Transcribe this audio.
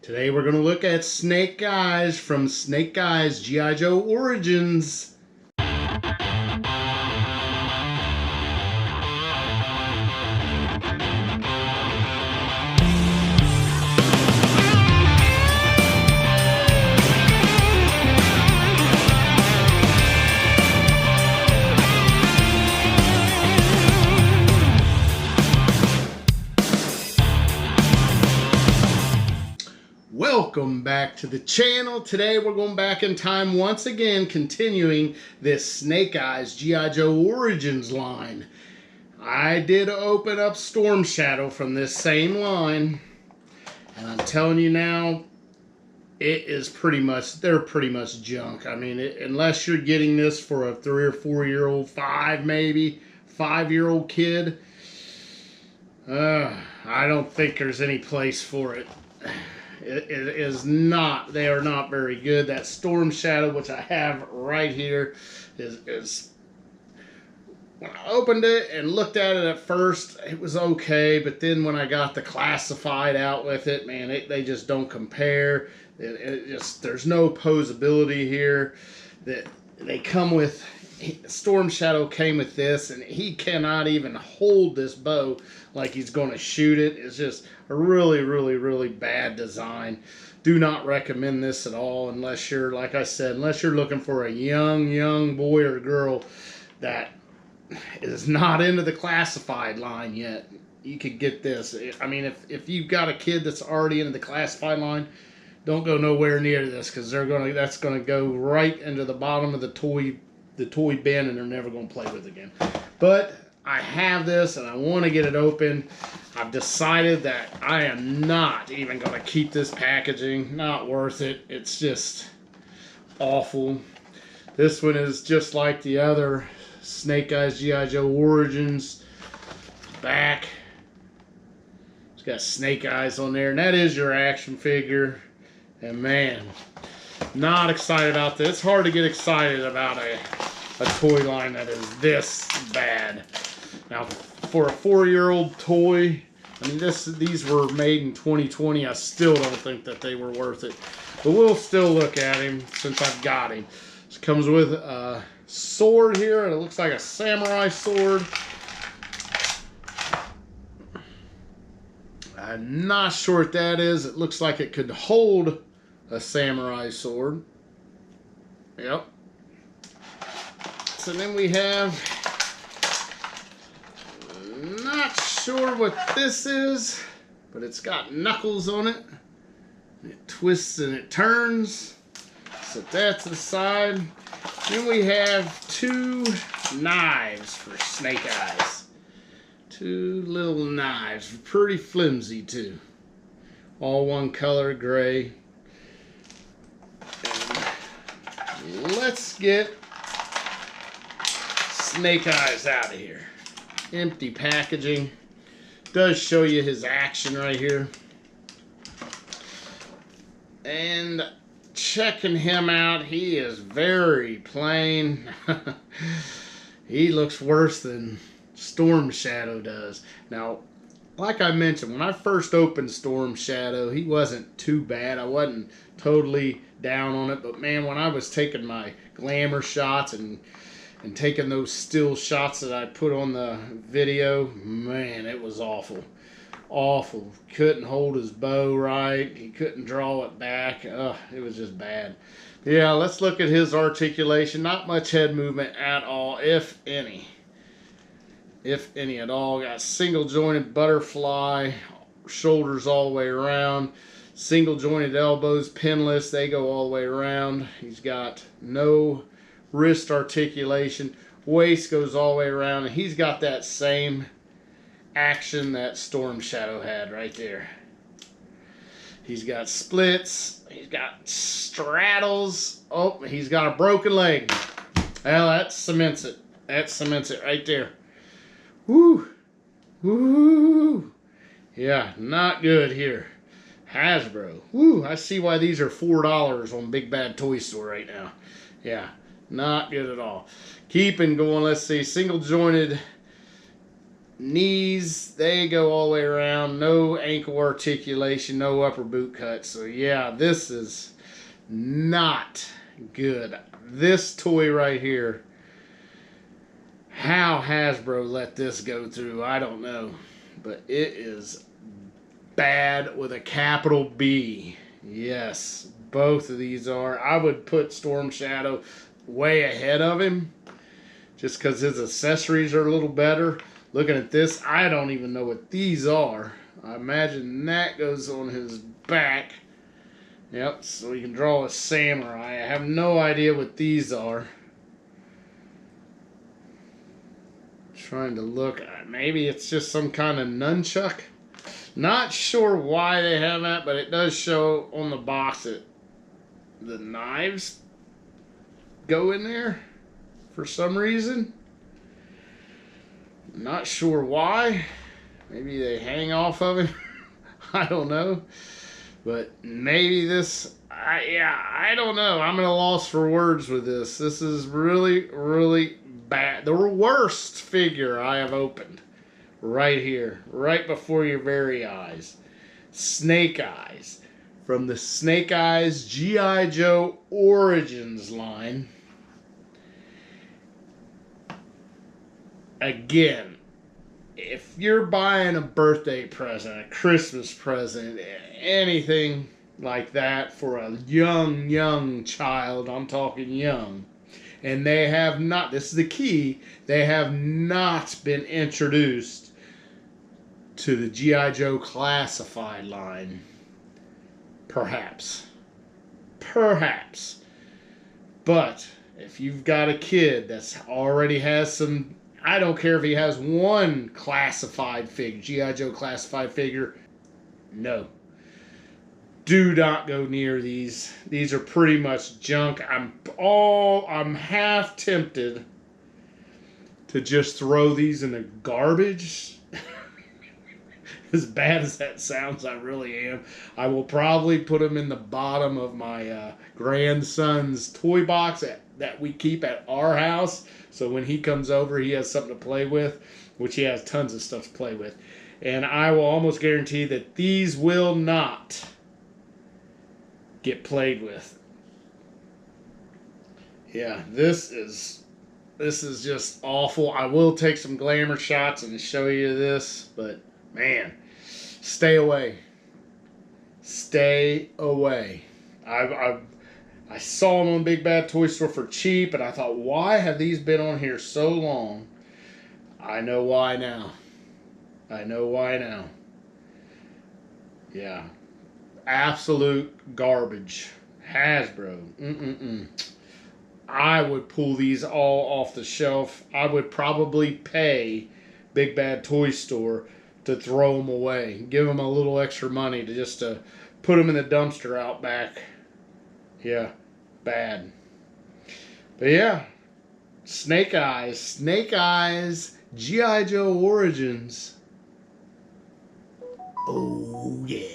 Today we're going to look at Snake Eyes from Snake Eyes G.I. Joe Origins. Welcome back to the channel. Today we're going back in time once again, continuing this Snake Eyes G.I. Joe Origins line. I did open up Storm Shadow from this same line, and I'm telling you now, it is they're pretty much junk. I mean, unless you're getting this for a 3 or 4 year old, 5-year-old kid, I don't think there's any place for it. It is not, they are not very good. That Storm Shadow, which I have right here, is when I opened it and looked at it at first, it was okay, but then when I got the classified out with it, man, they just don't compare. There's no posability here. That they come with, Storm Shadow came with this, and he cannot even hold this bow like he's going to shoot it. It's just a really bad design. Do not recommend this at all unless you're, like I said, unless you're looking for a young boy or girl that is not into the classified line yet. You could get this. I mean, if you've got a kid that's already into the classified line, don't go nowhere near this, because that's gonna go right into the bottom of the toy bin, and they're never gonna play with it again. But I have this and I want to get it open. I've decided that I am not even going to keep this packaging. Not worth it. It's just awful. This one is just like the other Snake Eyes G.I. Joe Origins. Back. It's got Snake Eyes on there, and that is your action figure. And man, not excited about this. It's hard to get excited about a toy line that is this bad. Now, for a 4-year-old toy, I mean, these were made in 2020. I still don't think that they were worth it. But we'll still look at him since I've got him. This comes with a sword here, and it looks like a samurai sword. I'm not sure what that is. It looks like it could hold a samurai sword. Yep. So then we have, not sure what this is, but it's got knuckles on it. It twists and it turns. Set that to the side. Then we have 2 knives for Snake Eyes. 2 little knives, pretty flimsy too. All one color, gray. And let's get Snake Eyes out of here. Empty packaging. Does show you his action right here. And checking him out, he is very plain. He looks worse than Storm Shadow does. Now, like I mentioned, when I first opened Storm Shadow, he wasn't too bad. I wasn't totally down on it, but man, when I was taking my glamour shots and taking those still shots that I put on the video, man, it was awful. Awful. Couldn't hold his bow right. He couldn't draw it back. Ugh, it was just bad. Yeah, let's look at his articulation. Not much head movement at all, if any. If any at all. Got single jointed butterfly, shoulders all the way around. Single jointed elbows, pinless, they go all the way around. He's got no wrist articulation. Waist goes all the way around, and he's got that same action that Storm Shadow had right there. He's got splits. He's got straddles. Oh, he's got a broken leg. Well, that cements it. That cements it right there. Woo! Woo! Yeah, not good here. Hasbro. Woo! I see why these are $4 on Big Bad Toy Store right now. Yeah. Not good at all. Keeping going, let's see, single jointed Knees, they go all the way around. No ankle articulation, no upper boot cut. So yeah, this is not good. This toy right here, how Hasbro let this go through, I don't know. But it is bad with a capital B. Yes, both of these are. I would put Storm Shadow way ahead of him just because his accessories are a little better. Looking at this, I don't even know what these are. I imagine that goes on his back. Yep, so you can draw a samurai. I have no idea what these are. Trying to look. Maybe it's just some kind of nunchuck. Not sure why they have that, but it does show on the box that the knives go in there for some reason. Not sure why. Maybe they hang off of him. I don't know. But maybe this, I don't know. I'm at a loss for words with this. This is really, really bad. The worst figure I have opened. Right here. Right before your very eyes. Snake Eyes. From the Snake Eyes G.I. Joe Origins line. Again, if you're buying a birthday present, a Christmas present, anything like that for a young child, I'm talking young, and they have not, this is the key, they have not been introduced to the G.I. Joe Classified line. Perhaps. But if you've got a kid that's already has some, I don't care if he has one classified figure, G.I. Joe classified figure, no. Do not go near these. These are pretty much junk. I'm half tempted to just throw these in the garbage. As bad as that sounds, I really am. I will probably put them in the bottom of my grandson's toy box that we keep at our house. So when he comes over, he has something to play with, which he has tons of stuff to play with. And I will almost guarantee that these will not get played with. Yeah, this is just awful. I will take some glamour shots and show you this, but man, stay away. Stay away. I saw them on Big Bad Toy Store for cheap, and I thought, why have these been on here so long? I know why now. Yeah. Absolute garbage. Hasbro. I would pull these all off the shelf. I would probably pay Big Bad Toy Store to throw them away. Give them a little extra money to just put them in the dumpster out back. Yeah, bad. But yeah, Snake Eyes, G.I. Joe Origins. Oh yeah.